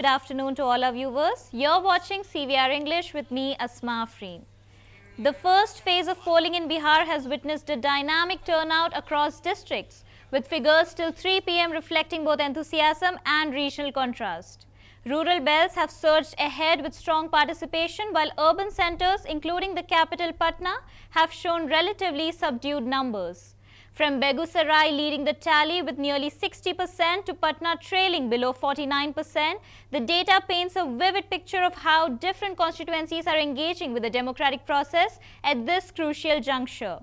Good afternoon to all our viewers. You're watching CVR English with me, Asma Afreen. The first phase of polling in Bihar has witnessed a dynamic turnout across districts, with figures till 3 p.m. reflecting both enthusiasm and regional contrast. Rural belts have surged ahead with strong participation, while urban centers, including the capital Patna, have shown relatively subdued numbers. From Begusarai leading the tally with nearly 60% to Patna trailing below 49%, the data paints a vivid picture of how different constituencies are engaging with the democratic process at this crucial juncture.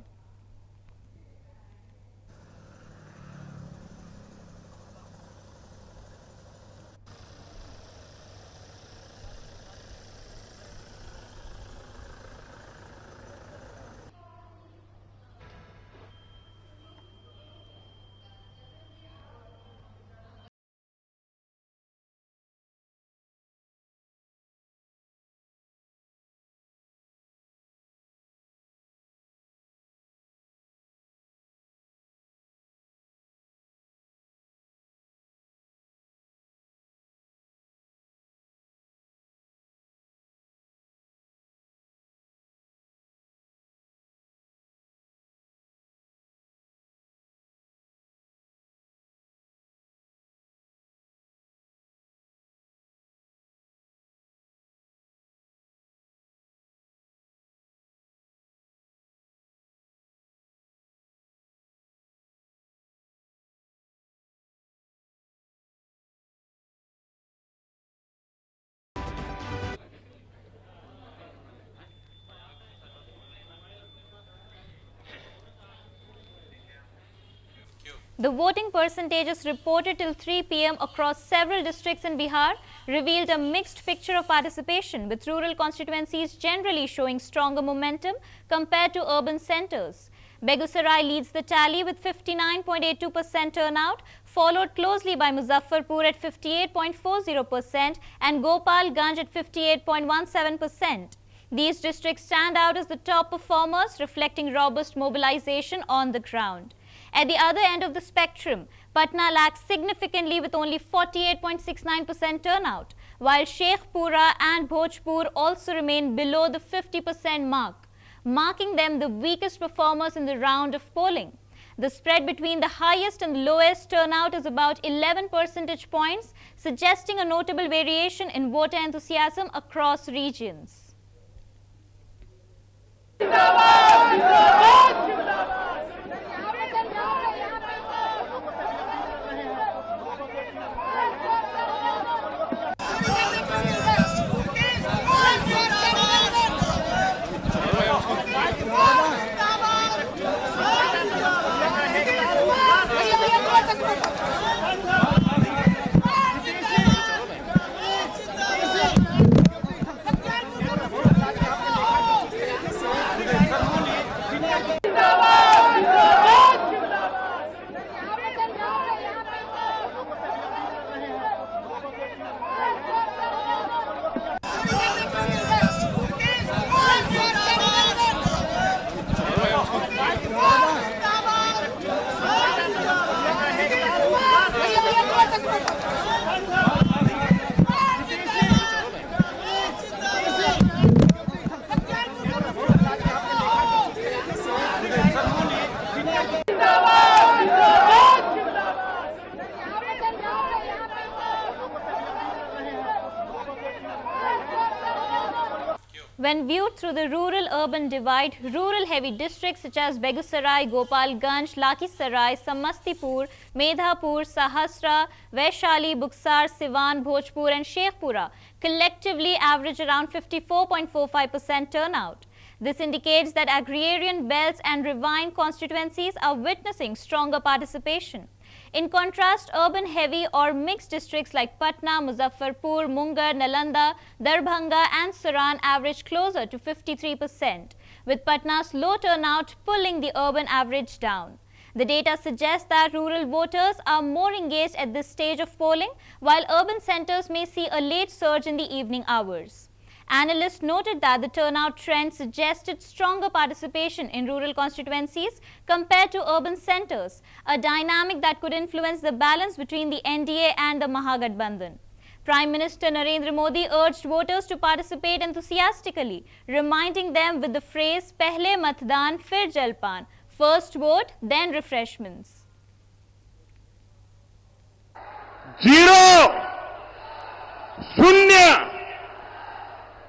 The voting percentages reported till 3 p.m. across several districts in Bihar revealed a mixed picture of participation, with rural constituencies generally showing stronger momentum compared to urban centers. Begusarai leads the tally with 59.82% turnout, followed closely by Muzaffarpur at 58.40% and Gopalganj at 58.17%. These districts stand out as the top performers, reflecting robust mobilization on the ground. At the other end of the spectrum, Patna lags significantly with only 48.69% turnout, while Sheikhpura and Bhojpur also remain below the 50% mark, marking them the weakest performers in the round of polling. The spread between the highest and lowest turnout is about 11 percentage points, suggesting a notable variation in voter enthusiasm across regions. When viewed through the rural-urban divide, rural-heavy districts such as Begusarai, Gopalganj, Lakhisarai, Samastipur, Medhapur, Sahasra, Vaishali, Buxar, Siwan, Bhojpur and Sheikhpura collectively average around 54.45% turnout. This indicates that agrarian belts and ravine constituencies are witnessing stronger participation. In contrast, urban-heavy or mixed districts like Patna, Muzaffarpur, Mungar, Nalanda, Darbhanga and Saran average closer to 53%, with Patna's low turnout pulling the urban average down. The data suggests that rural voters are more engaged at this stage of polling, while urban centers may see a late surge in the evening hours. Analysts noted that the turnout trend suggested stronger participation in rural constituencies compared to urban centers, a dynamic that could influence the balance between the NDA and the Mahagathbandhan. Prime Minister Narendra Modi urged voters to participate enthusiastically, reminding them with the phrase "Pehle matdan, fir jalpan," first vote, then refreshments. Zero, शून्य,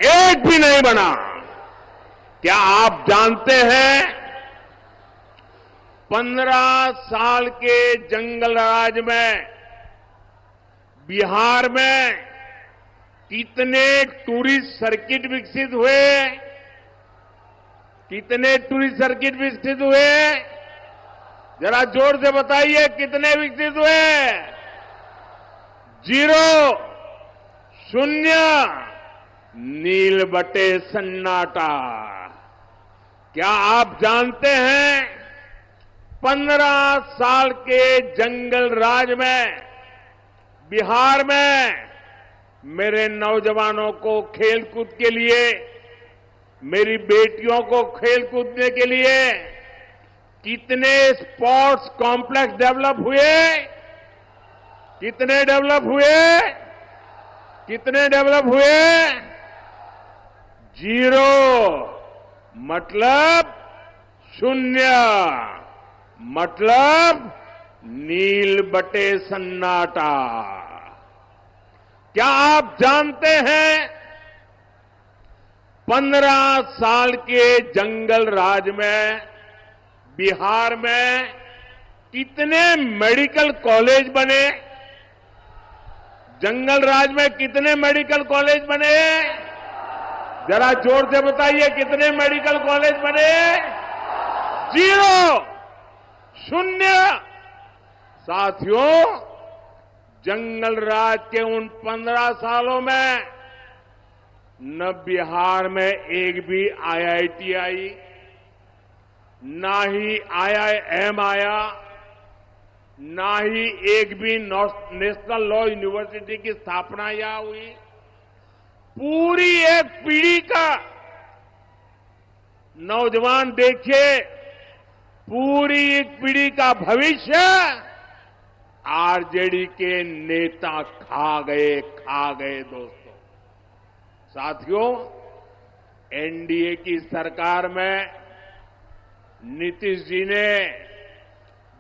एक भी नहीं बना। क्या आप जानते हैं 15 साल के जंगल राज में बिहार में कितने टूरिस्ट सर्किट विकसित हुए? कितने टूरिस्ट सर्किट विकसित हुए? जरा जोर से बताइए, कितने विकसित हुए? जीरो, शून्य, नील बटे सन्नाटा। क्या आप जानते हैं 15 साल के जंगल राज में बिहार में मेरे नौजवानों को खेलकूद के लिए, मेरी बेटियों को खेल कूदने के लिए कितने स्पोर्ट्स कॉम्प्लेक्स डेवलप हुए? कितने डेवलप हुए? कितने डेवलप हुए? जीरो, मतलब शून्य, मतलब नील बटे सन्नाटा। क्या आप जानते हैं 15 साल के जंगल राज में बिहार में कितने मेडिकल कॉलेज बने? जंगल राज में कितने मेडिकल कॉलेज बने? जरा जोर से बताइए, कितने मेडिकल कॉलेज बने? जीरो, शून्य। साथियों, जंगल राज के उन 15 सालों में न बिहार में एक भी IIT आई, ना ही IIM आया, ना ही एक भी नेशनल लॉ यूनिवर्सिटी की स्थापना यहां हुई। पूरी एक पीढ़ी का नौजवान देखिए, पूरी एक पीढ़ी का भविष्य आरजेडी के नेता खा गए दोस्तों। साथियों, एनडीए की सरकार में नीतीश जी ने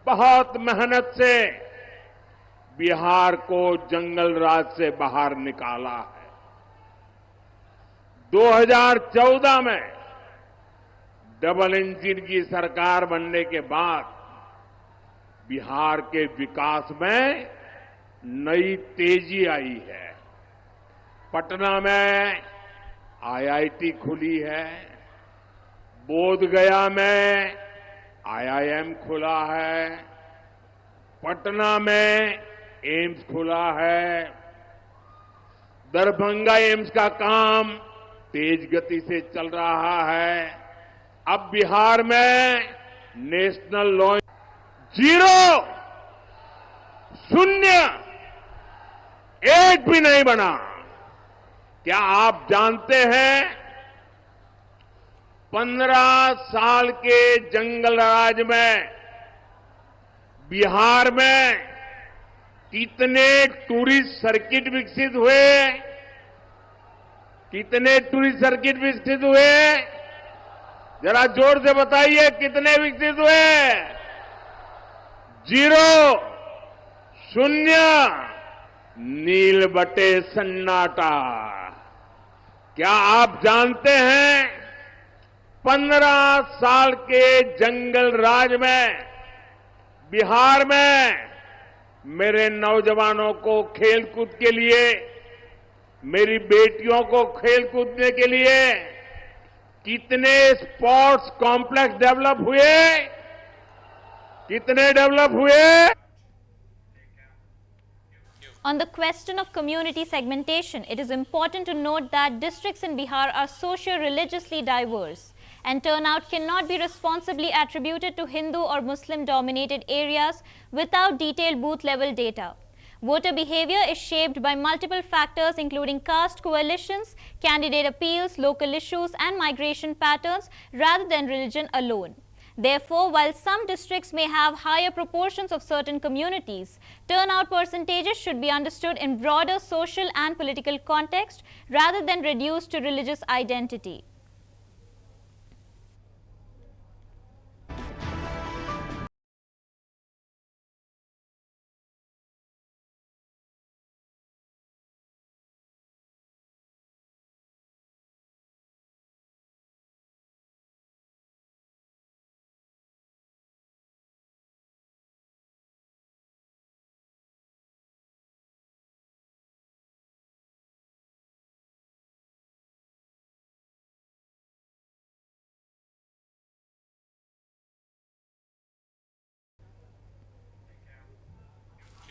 बहुत मेहनत से बिहार को जंगल राज से बाहर निकाला है। 2014 में डबल इंजन की सरकार बनने के बाद बिहार के विकास में नई तेजी आई है। पटना में IIT खुली है, बोधगया में IIM खुला है, पटना में एम्स खुला है, दरभंगा एम्स का काम तेज गति से चल रहा है। अब बिहार में नेशनल लॉ। जीरो, शून्य, एक भी नहीं बना। क्या आप जानते हैं 15 साल के जंगल राज में बिहार में कितने टूरिस्ट सर्किट विकसित हुए? कितने टूरिस्ट सर्किट विकसित हुए? जरा जोर से बताइए, कितने विकसित हुए? जीरो, शून्य, नील बटे सन्नाटा। क्या आप जानते हैं 15 साल के जंगल राज में बिहार में मेरे नौजवानों को खेलकूद के लिए, मेरी बेटियों को खेल कूदने के लिए कितने स्पोर्ट्स कॉम्प्लेक्स डेवलप हुए? कितने डेवलप हुए? On the question of community segmentation, it is important to note that districts in Bihar are socio-religiously diverse, and turnout cannot be responsibly attributed to Hindu or Muslim-dominated areas without detailed booth-level data. Voter behavior is shaped by multiple factors including caste coalitions, candidate appeals, local issues, and migration patterns rather than religion alone. Therefore, while some districts may have higher proportions of certain communities, turnout percentages should be understood in broader social and political context rather than reduced to religious identity.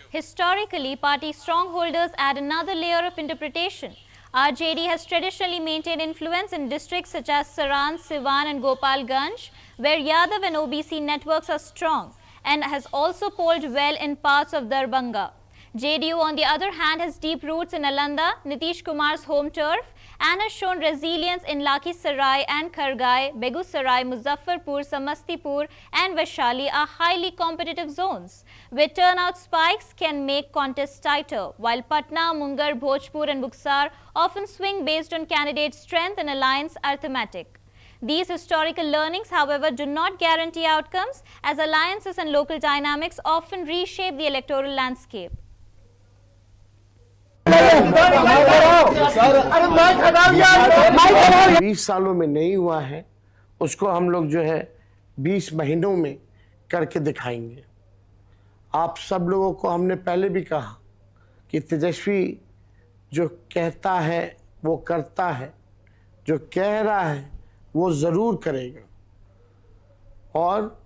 Historically, party strongholders add another layer of interpretation. RJD has traditionally maintained influence in districts such as Saran, Siwan and Gopalganj, where Yadav and OBC networks are strong, and has also polled well in parts of Darbhanga. JDU, on the other hand, has deep roots in Nalanda, Nitish Kumar's home turf, and has shown resilience in Lakhisarai and Khargai. Begusarai, Muzaffarpur, Samastipur and Vaishali are highly competitive zones, where turnout spikes can make contests tighter, while Patna, Mungar, Bhojpur and Buxar often swing based on candidate strength and alliance arithmetic. These historical learnings, however, do not guarantee outcomes, as alliances and local dynamics often reshape the electoral landscape. 20 सालों में नहीं हुआ है, उसको हम लोग जो है 20 महीनों में करके दिखाएंगे। आप सब लोगों को हमने पहले भी कहा कि तेजस्वी जो कहता है वो करता है, जो कह रहा है वो ज़रूर करेगा, और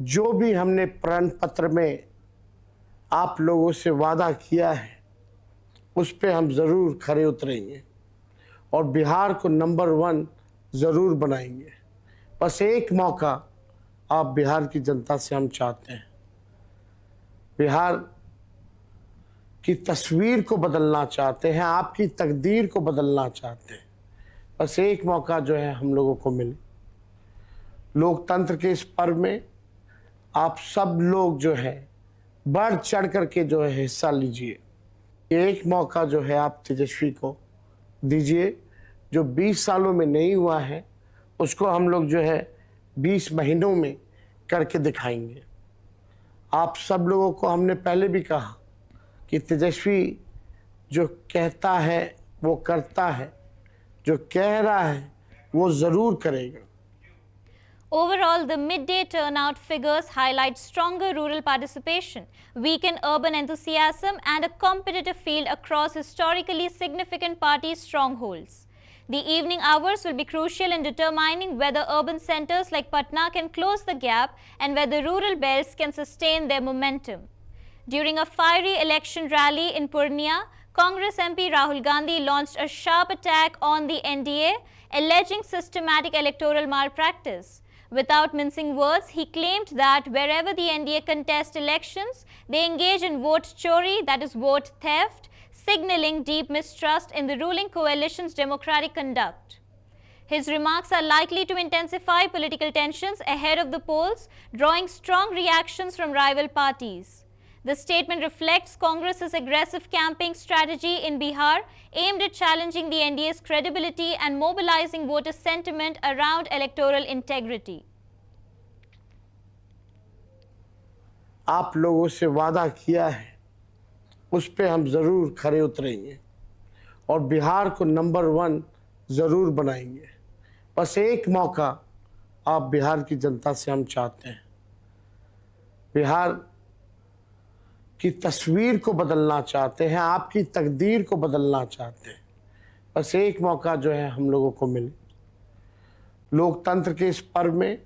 जो भी हमने प्रण पत्र में आप लोगों से वादा किया है उस पे हम ज़रूर खरे उतरेंगे और बिहार को नंबर 1 ज़रूर बनाएंगे। बस एक मौका आप बिहार की जनता से हम चाहते हैं। बिहार की तस्वीर को बदलना चाहते हैं, आपकी तकदीर को बदलना चाहते हैं। बस एक मौका जो है हम लोगों को मिले। लोकतंत्र के इस पर्व में आप सब लोग जो है बढ़ चढ़ करके जो है हिस्सा लीजिए। एक मौका जो है आप तेजस्वी को दीजिए, जो 20 सालों में नहीं हुआ है उसको हम लोग जो है 20 महीनों में करके दिखाएंगे। आप सब लोगों को हमने पहले भी कहा कि तेजस्वी जो कहता है वो करता है, जो कह रहा है वो ज़रूर करेगा। Overall, the midday turnout figures highlight stronger rural participation, weakened urban enthusiasm, and a competitive field across historically significant party strongholds. The evening hours will be crucial in determining whether urban centers like Patna can close the gap and whether rural belts can sustain their momentum. During a fiery election rally in Purnia, Congress MP Rahul Gandhi launched a sharp attack on the NDA, alleging systematic electoral malpractice. Without mincing words, he claimed that wherever the NDA contest elections, they engage in vote chori, that is vote theft, signaling deep mistrust in the ruling coalition's democratic conduct. His remarks are likely to intensify political tensions ahead of the polls, drawing strong reactions from rival parties. The statement reflects Congress's aggressive campaign strategy in Bihar, aimed at challenging the NDA's credibility and mobilizing voter sentiment around electoral integrity. आप लोगों से वादा किया है उस पे हम ज़रूर खरे उतरेंगे और बिहार को नंबर 1 ज़रूर बनाएंगे। बस एक मौका आप बिहार की जनता से हम चाहते हैं। बिहार की तस्वीर को बदलना चाहते हैं, आपकी तकदीर को बदलना चाहते हैं। बस एक मौका जो है हम लोगों को मिले। लोकतंत्र के इस पर्व में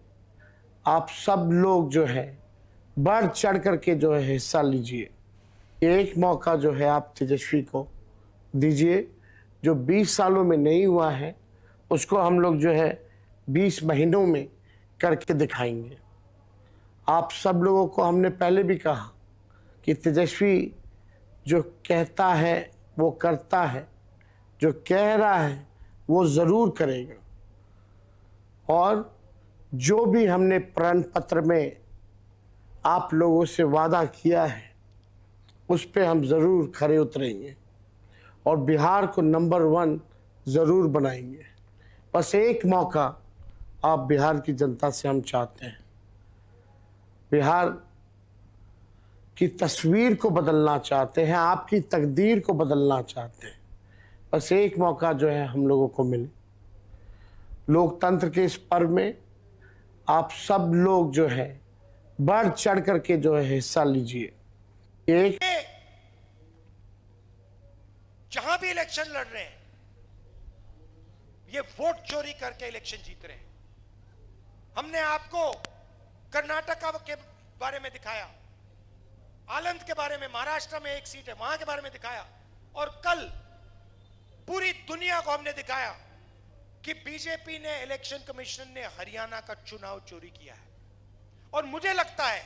आप सब लोग जो है बढ़ चढ़ करके जो है हिस्सा लीजिए। एक मौका जो है आप तेजस्वी को दीजिए, जो 20 सालों में नहीं हुआ है उसको हम लोग जो है 20 महीनों में करके दिखाएंगे। आप सब लोगों को हमने पहले भी कहा कि तेजस्वी जो कहता है वो करता है, जो कह रहा है वो ज़रूर करेगा, और जो भी हमने प्रण पत्र में आप लोगों से वादा किया है उस पे हम ज़रूर खरे उतरेंगे और बिहार को नंबर 1 ज़रूर बनाएंगे। बस एक मौका आप बिहार की जनता से हम चाहते हैं। बिहार की तस्वीर को बदलना चाहते हैं, आपकी तकदीर को बदलना चाहते हैं। बस एक मौका जो है हम लोगों को मिले। लोकतंत्र के इस पर्व में आप सब लोग जो है बढ़ चढ़ करके जो है हिस्सा लीजिए। एक जहां भी इलेक्शन लड़ रहे हैं ये वोट चोरी करके इलेक्शन जीत रहे हैं। हमने आपको कर्नाटका के बारे में दिखाया, आनंद के बारे में, महाराष्ट्र में एक सीट है वहां के बारे में दिखाया, और कल पूरी दुनिया को हमने दिखाया कि बीजेपी ने, इलेक्शन कमीशन ने हरियाणा का चुनाव चोरी किया है। और मुझे लगता है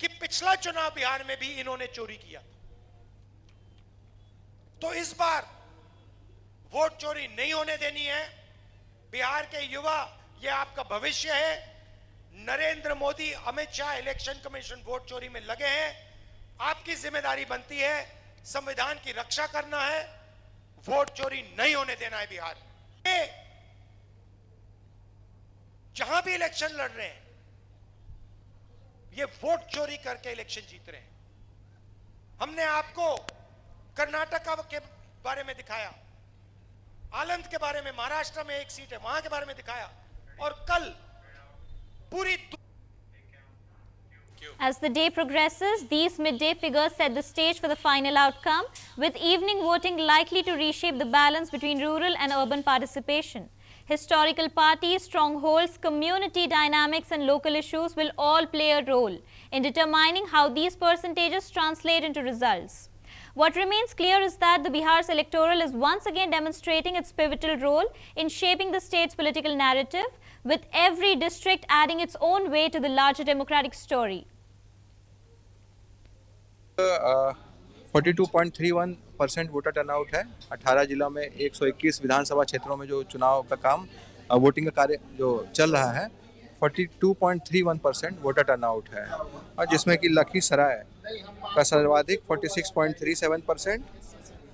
कि पिछला चुनाव बिहार में भी इन्होंने चोरी किया। तो इस बार वोट चोरी नहीं होने देनी है। बिहार के युवा, ये आपका भविष्य है। Narendra Modi, Amit Shah, election commission vote चोरी में लगे हैं। आपकी जिम्मेदारी बनती है संविधान की रक्षा करना है, वोट चोरी नहीं होने देना है बिहार में। जहां भी इलेक्शन लड़ रहे हैं ये वोट चोरी करके इलेक्शन जीत रहे हैं। हमने आपको कर्नाटका के बारे में दिखाया, आनंद के बारे में, महाराष्ट्र में एक सीट है वहां के बारे में दिखाया, और कल पूरी As the day progresses, these midday figures set the stage for the final outcome, with evening voting likely to reshape the balance between rural and urban participation. Historical parties, strongholds, community dynamics and local issues will all play a role in determining how these percentages translate into results. What remains clear is that the Bihar's electoral is once again demonstrating its pivotal role in shaping the state's political narrative, with every district adding its own weight to the larger democratic story. 42.31% voter turnout है। 18 जिला में 121 विधानसभा क्षेत्रों में जो चुनाव का काम, voting का कार्य जो चल रहा है, 42.31% वोटर टर्नआउट है, और जिसमें कि लखीसराय का सर्वाधिक 46.37%।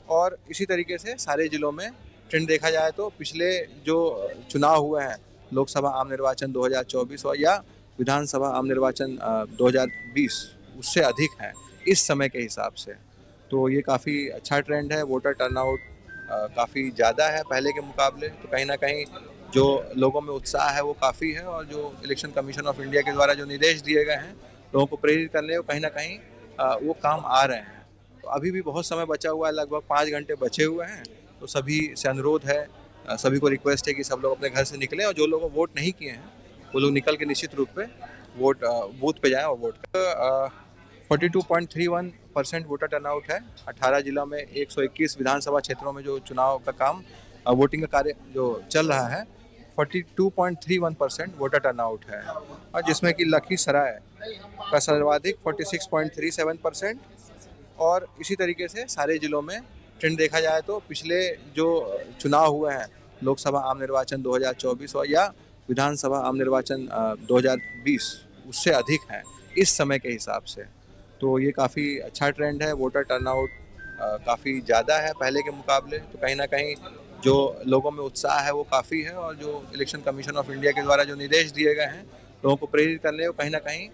और इसी तरीके से सारे जिलों में ट्रेंड देखा जाए तो पिछले जो चुनाव हुए हैं, लोकसभा आम निर्वाचन 2024 और या विधानसभा आम निर्वाचन 2020, उससे अधिक है इस समय के हिसाब से। तो ये काफ़ी अच्छा ट्रेंड है। वोटर टर्नआउट काफ़ी ज़्यादा है पहले के मुकाबले। तो कहीं ना कहीं जो लोगों में उत्साह है वो काफ़ी है, और जो इलेक्शन कमीशन ऑफ इंडिया के द्वारा जो निर्देश दिए गए हैं लोगों को प्रेरित करने को, कहीं ना कहीं वो काम आ रहे हैं। तो अभी भी बहुत समय बचा हुआ है, लगभग 5 घंटे बचे हुए हैं। तो सभी से अनुरोध है, सभी को रिक्वेस्ट है कि सब लोग अपने घर से निकलें, और जो लोग वोट नहीं किए हैं वो लोग निकल के निश्चित रूप पे वोट बूथ पे जाएँ और वोट करें। 42.31% वोटर टर्नआउट है। 18 जिला में 121 विधानसभा क्षेत्रों में जो चुनाव का काम, वोटिंग का कार्य जो चल रहा है, 42.31% वोटर टर्नआउट है, और जिसमें कि लखीसराय का सर्वाधिक 46.37%। और इसी तरीके से सारे जिलों में ट्रेंड देखा जाए तो पिछले जो चुनाव हुए हैं, लोकसभा आम निर्वाचन 2024 और या विधानसभा आम निर्वाचन 2020, उससे अधिक है इस समय के हिसाब से। तो ये काफ़ी अच्छा ट्रेंड है। वोटर टर्नआउट काफ़ी ज़्यादा है पहले के मुकाबले। तो कहीं ना कहीं जो लोगों में उत्साह है वो काफ़ी है, और जो इलेक्शन कमीशन ऑफ इंडिया के द्वारा जो निर्देश दिए गए हैं लोगों को प्रेरित करने को, कहीं ना कहीं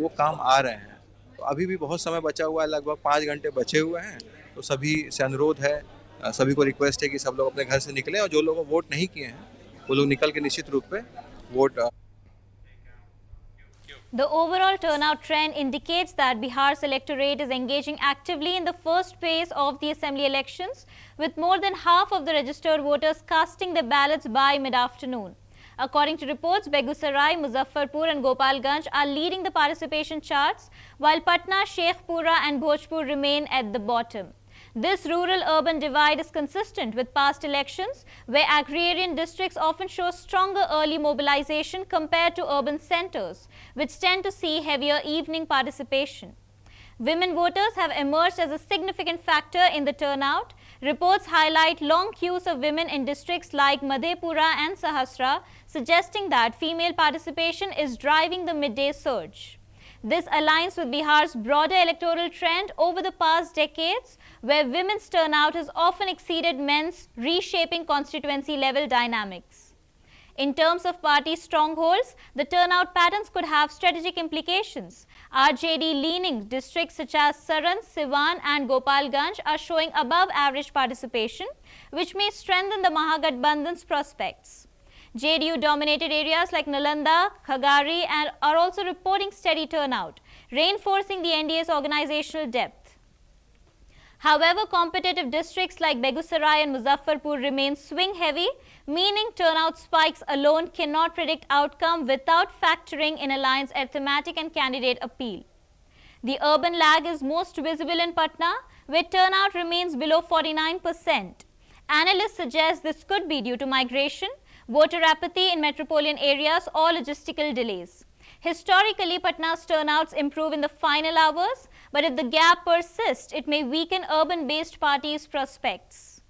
वो काम आ रहे हैं। तो अभी भी बहुत समय बचा हुआ है, लगभग 5 घंटे बचे हुए हैं। तो सभी से अनुरोध है, सभी को रिक्वेस्ट है कि सब लोग अपने घर से निकलें, और जो लोग वोट नहीं किए हैं वो लोग निकल के निश्चित रूप पे vote. The overall turnout trend indicates that Bihar's electorate is engaging actively in the first phase of the assembly elections, with more than half of the registered voters casting their ballots by mid-afternoon. According to reports, Begusarai, Muzaffarpur and Gopalganj are leading the participation charts, while Patna, Sheikhpura and Bhojpur remain at the bottom. This rural-urban divide is consistent with past elections, where agrarian districts often show stronger early mobilization compared to urban centers, which tend to see heavier evening participation. Women voters have emerged as a significant factor in the turnout, Reports highlight long queues of women in districts like Madhepura and Sahasra, suggesting that female participation is driving the midday surge. This aligns with Bihar's broader electoral trend over the past decades, where women's turnout has often exceeded men's, reshaping constituency-level dynamics. In terms of party strongholds, the turnout patterns could have strategic implications. RJD-leaning districts such as Saran, Siwan and Gopalganj are showing above-average participation, which may strengthen the Mahagathbandhan's prospects. JDU-dominated areas like Nalanda, Khagari are also reporting steady turnout, reinforcing the NDA's organizational depth. However, competitive districts like Begusarai and Muzaffarpur remain swing-heavy, meaning turnout spikes alone cannot predict outcome without factoring in alliance arithmetic and candidate appeal. The urban lag is most visible in Patna, where turnout remains below 49%. Analysts suggest this could be due to migration, voter apathy in metropolitan areas or logistical delays. Historically, Patna's turnouts improve in the final hours, but if the gap persists, it may weaken urban-based parties' prospects.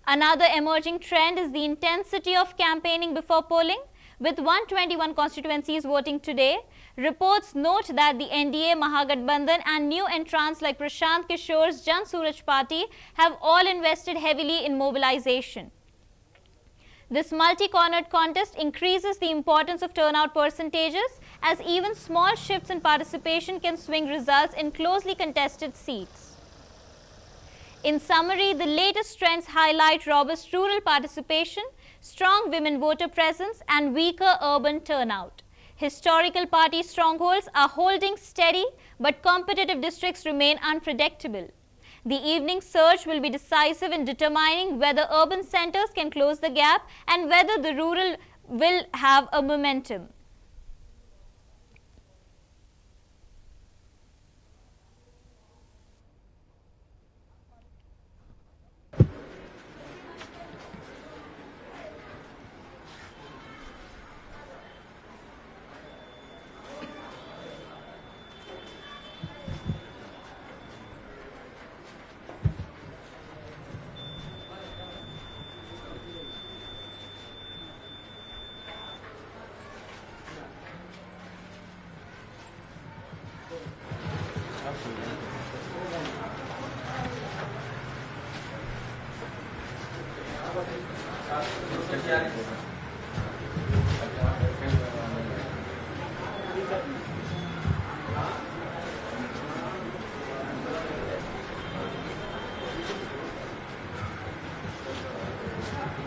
Another emerging trend is the intensity of campaigning before polling. With 121 constituencies voting today, reports note that the NDA, Mahagathbandhan and new entrants like Prashant Kishore's Jan Suraj Party have all invested heavily in mobilization. This multi-cornered contest increases the importance of turnout percentages, as even small shifts in participation can swing results in closely contested seats. In summary, the latest trends highlight robust rural participation, strong women voter presence and weaker urban turnout. Historical party strongholds are holding steady, but competitive districts remain unpredictable. The evening surge will be decisive in determining whether urban centers can close the gap and whether the rural will have a momentum.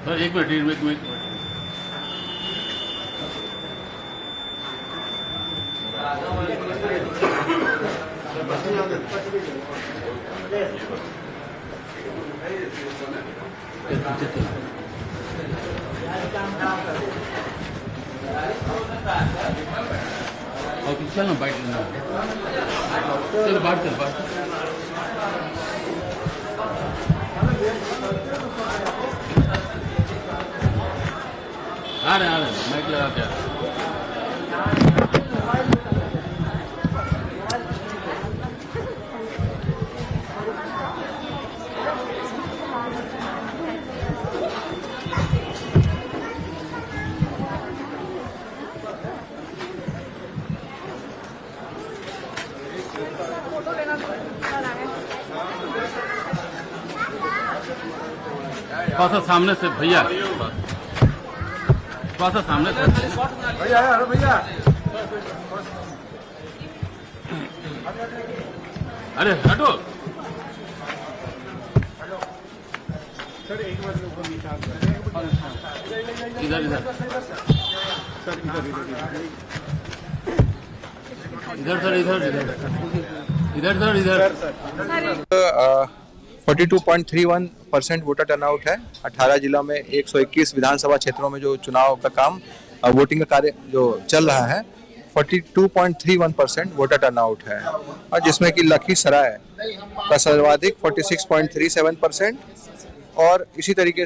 Sir एक minute और चल ना bite लेना चल बात कर आ रहे mic लगा के थोड़ा सा सामने से भैया थोड़ा सा सामने से भैया अरे भैया अरे हटो इधर इधर इधर सर इधर इधर इधर 42.31% वोटर टर्नआउट है। 18 जिलों में 121 विधानसभा क्षेत्रों में जो चुनाव का काम वोटिंग का कार्य जो चल रहा है 42.31% वोटर टर्नआउट है और जिसमें कि लखीसराय का सर्वाधिक 46.37% और इसी तरीके